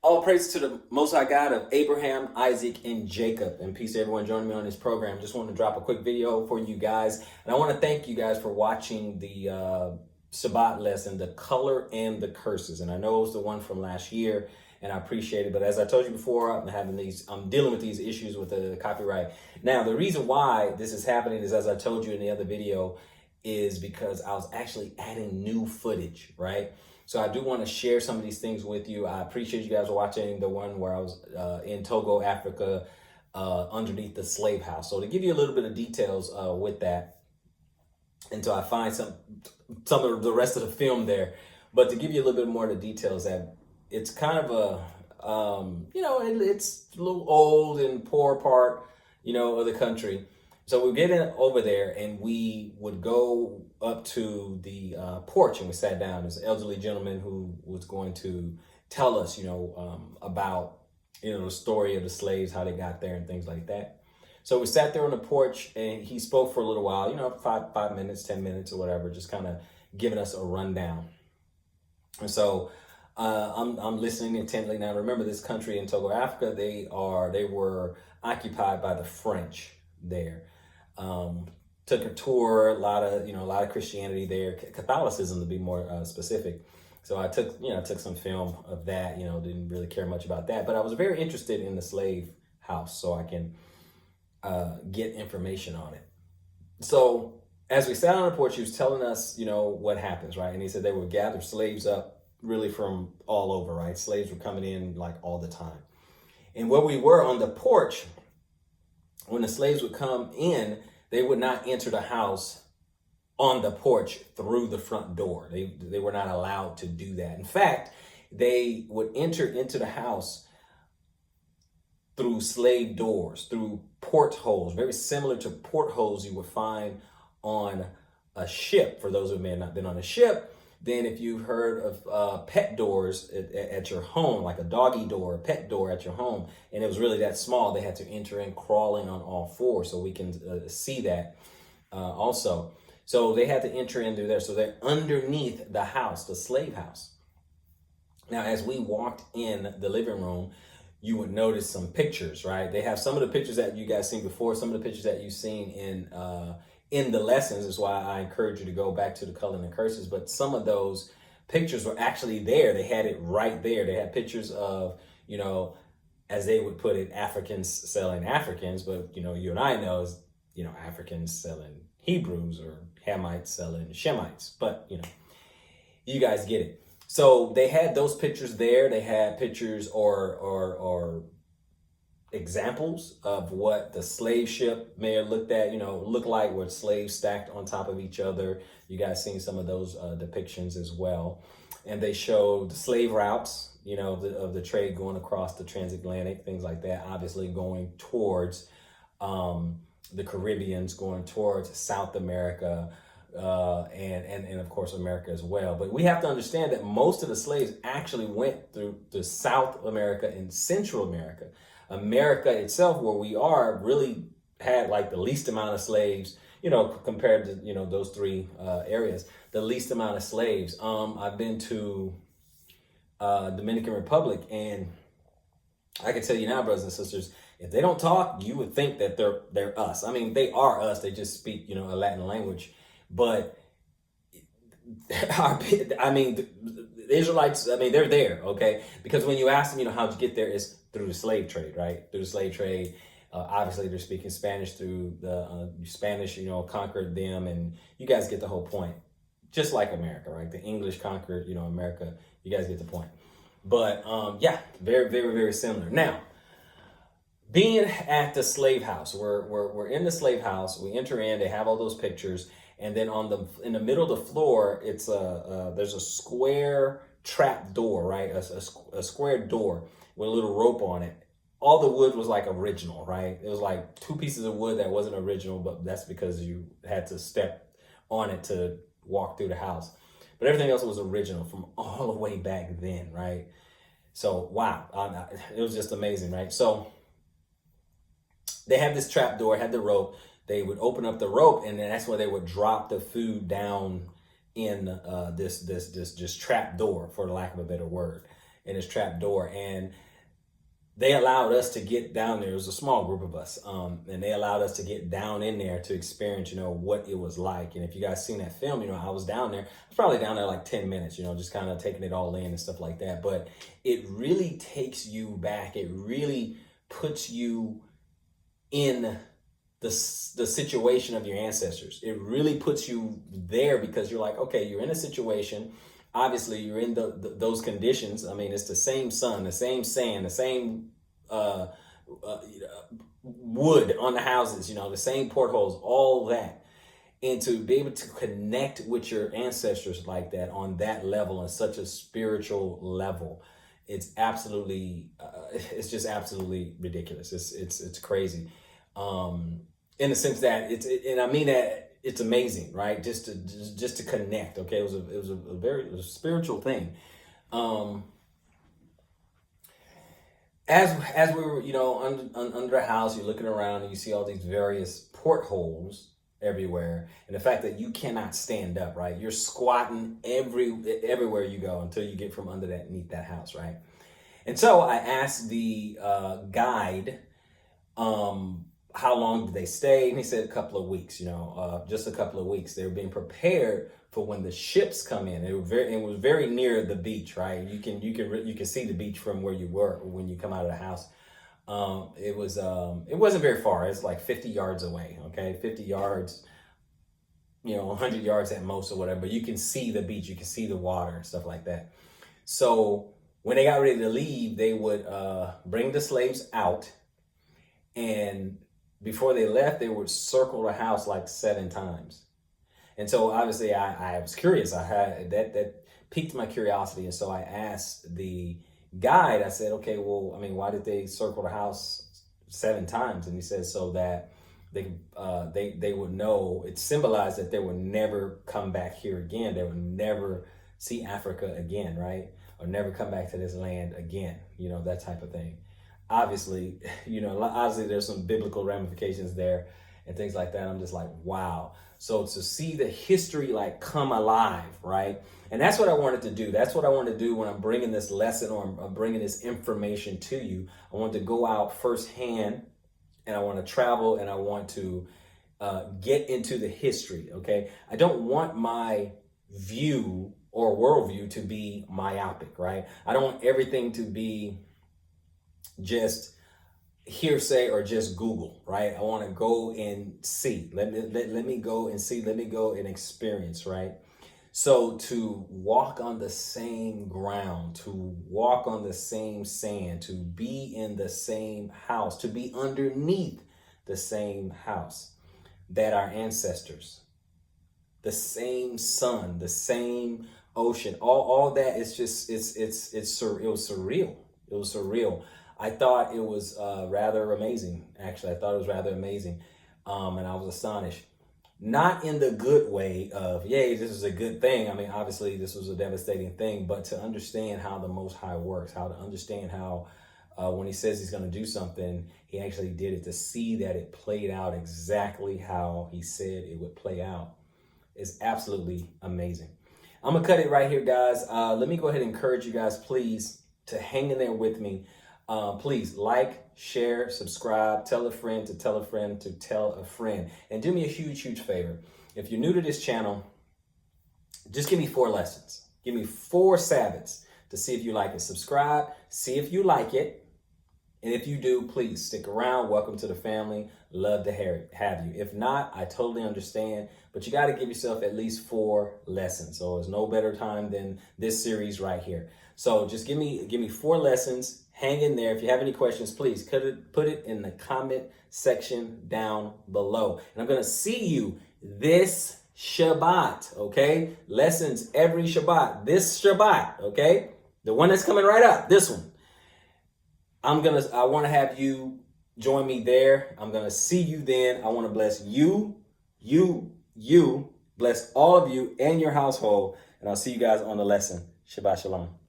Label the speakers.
Speaker 1: All praise to the Most High God of Abraham, Isaac, and Jacob. And peace to everyone joining me on this program. Just wanted to drop a quick video for you guys. And I want to thank you guys for watching the Shabbat lesson, the color and the curses. And I know it was the one from last year, and I appreciate it. But as I told you before, I'm dealing with these issues with the copyright. Now, the reason why this is happening is, as I told you in the other video, is because I was actually adding new footage, right? So I do want to share some of these things with you. I appreciate you guys watching the one where I was in Togo Africa, underneath the slave house. So to give you a little bit of details with that, until I find some of the rest of the film there, but to give you a little bit more of the details, that it's kind of it's a little old and poor part, of the country. So we get in over there, and we would go up to the porch, and we sat down. There's an elderly gentleman who was going to tell us, about, the story of the slaves, how they got there and things like that. So we sat there on the porch, and he spoke for a little while, 5 minutes, 10 minutes or whatever, just kind of giving us a rundown. And so I'm listening intently. Now, remember, this country in Togo Africa, they were occupied by the French there. Took a tour, a lot of Christianity there, Catholicism to be more specific. So I took some film of that, didn't really care much about that, but I was very interested in the slave house, so I can get information on it. So as we sat on the porch, he was telling us, what happens, right? And he said they would gather slaves up really from all over, right? Slaves were coming in like all the time. And where we were on the porch, when the slaves would come in, they would not enter the house on the porch through the front door. They were not allowed to do that. In fact, they would enter into the house through slave doors, through portholes, very similar to portholes you would find on a ship. For those who may have not been on a ship, then if you've heard of pet doors at your home, like a doggy door, a pet door at your home, and it was really that small, they had to enter in crawling on all fours, so we can see that also. So they had to enter in through there. So they're underneath the house, the slave house. Now, as we walked in the living room, you would notice some pictures, right? They have some of the pictures that you guys seen before, some of the pictures that you've seen in the lessons. Is why I encourage you to go back to the color and the curses. But some of those pictures were actually there. They had it right there. They had pictures of, as they would put it, Africans selling Africans. But, you and I know is, Africans selling Hebrews, or Hamites selling Shemites. But, you guys get it. So they had those pictures there. They had pictures or examples of what the slave ship may have looked like, with slaves stacked on top of each other. You guys seen some of those depictions as well. And they showed the slave routes, of the trade going across the transatlantic, things like that, obviously going towards the Caribbeans, going towards South America, and of course America as well. But we have to understand that most of the slaves actually went through to South America and Central America. America itself, where we are, really had like the least amount of slaves, compared to, those three areas, the least amount of slaves. I've been to Dominican Republic, and I can tell you now, brothers and sisters, if they don't talk, you would think that they're us. I mean, they are us. They just speak, a Latin language. But the Israelites, they're there, okay? Because when you ask them, how'd you get there, it's through the slave trade, right? Through the slave trade. Obviously, they're speaking Spanish through the Spanish, conquered them, and you guys get the whole point. Just like America, right? The English conquered, America. You guys get the point. But yeah, very, very, very similar. Now, being at the slave house, we're in the slave house. We enter in. They have all those pictures. And then in the middle of the floor, it's there's a square trap door, right? A square door with a little rope on it. All the wood was like original, right? It was like two pieces of wood that wasn't original, but that's because you had to step on it to walk through the house. But everything else was original from all the way back then, right? So wow, it was just amazing, right? So they had this trap door, had the rope. They would open up the rope, and then that's where they would drop the food down in this trap door, for lack of a better word. in this trap door. And they allowed us to get down there. It was a small group of us. And they allowed us to get down in there to experience, what it was like. And if you guys seen that film, I was down there. I was probably down there like 10 minutes, just kind of taking it all in and stuff like that. But it really takes you back. It really puts you in the situation of your ancestors. It really puts you there because you're like, okay, you're in a situation. Obviously, you're in those conditions. I mean, it's the same sun, the same sand, the same wood on the houses, the same portholes, all that. And to be able to connect with your ancestors like that on that level, on such a spiritual level, it's just absolutely ridiculous. It's crazy. In the sense that and I mean that it's amazing, right? Just to connect. Okay. It was a very spiritual thing. As we were, under the house, you're looking around and you see all these various portholes everywhere. And the fact that you cannot stand up, right? You're squatting everywhere you go until you get from underneath that house, right? And so I asked the guide, how long did they stay? And he said a couple of weeks, just a couple of weeks. They were being prepared for when the ships come in. It was very near the beach, right? You can see the beach from where you were when you come out of the house. It wasn't very far. It's like 50 yards away. Okay. 50 yards, 100 yards at most or whatever, but you can see the beach. You can see the water and stuff like that. So when they got ready to leave, they would, bring the slaves out, and before they left, they would circle the house like 7 times. And so obviously I was curious. I had that piqued my curiosity. And so I asked the guide, I said, okay, well, I mean, why did they circle the house 7 times? And he said, so that they would know, it symbolized that they would never come back here again. They would never see Africa again, right? Or never come back to this land again, that type of thing. Obviously, obviously there's some biblical ramifications there and things like that. I'm just like, wow. So to see the history like come alive, right? And that's what I wanted to do. That's what I want to do when I'm bringing this lesson or I'm bringing this information to you. I want to go out firsthand, and I want to travel, and I want to get into the history, okay? I don't want my view or worldview to be myopic, right? I don't want everything to be just hearsay or just Google, right? I want to go and see. Let me go and see. Let me go and experience, right? So to walk on the same ground, to walk on the same sand, to be in the same house, to be underneath the same house that our ancestors, the same sun, the same ocean, all that is just, it was surreal. It was surreal. I thought it was rather amazing. Actually, I thought it was rather amazing. And I was astonished. Not in the good way of, yay, this is a good thing. I mean, obviously, this was a devastating thing. But to understand how the Most High works, how to understand how when he says he's going to do something, he actually did it. To see that it played out exactly how he said it would play out is absolutely amazing. I'm going to cut it right here, guys. Let me go ahead and encourage you guys, please, to hang in there with me. Please like, share, subscribe, tell a friend to tell a friend to tell a friend. And do me a huge, huge favor. If you're new to this channel, just give me 4 lessons. Give me 4 Sabbaths to see if you like it. Subscribe, see if you like it. And if you do, please stick around. Welcome to the family. Love to have you. If not, I totally understand. But you got to give yourself at least 4 lessons. So there's no better time than this series right here. So just give me 4 lessons. Hang in there. If you have any questions, please put it in the comment section down below. And I'm going to see you this Shabbat, okay? Lessons every Shabbat. This Shabbat, okay? The one that's coming right up, this one. I want to have you join me there. I'm going to see you then. I want to bless you, bless all of you and your household. And I'll see you guys on the lesson. Shabbat Shalom.